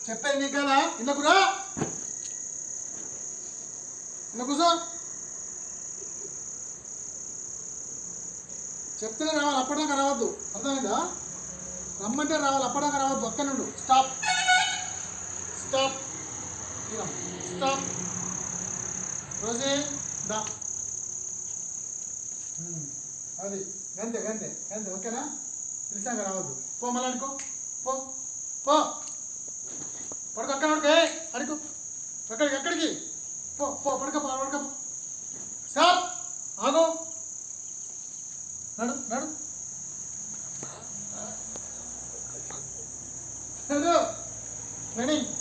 చెప్పేది నీకు కదా. ఇలా కూరా, ఇలా కూర్చో. చెప్తేనే రావాలి, అప్పటిదాకా రావద్దు. అర్థమైందా? రమ్మంటే రావాలి, అప్పటిదాకా రావద్దు. అక్కడ నుండు. Stop stop stop. రోజే దా. అది గంతే గంతే గంతే. ఓకేనా? పిలిచాక రావద్దు. పో మళ్ళీ అనుకో. పో పో పడుకో. అక్కడ పడుకో. అడుగు ఎక్కడికి ఎక్కడికి. పో పో పడుకో పడుకో. స్టాప్. ఆగో. నడు నడు నడు. రెడీ.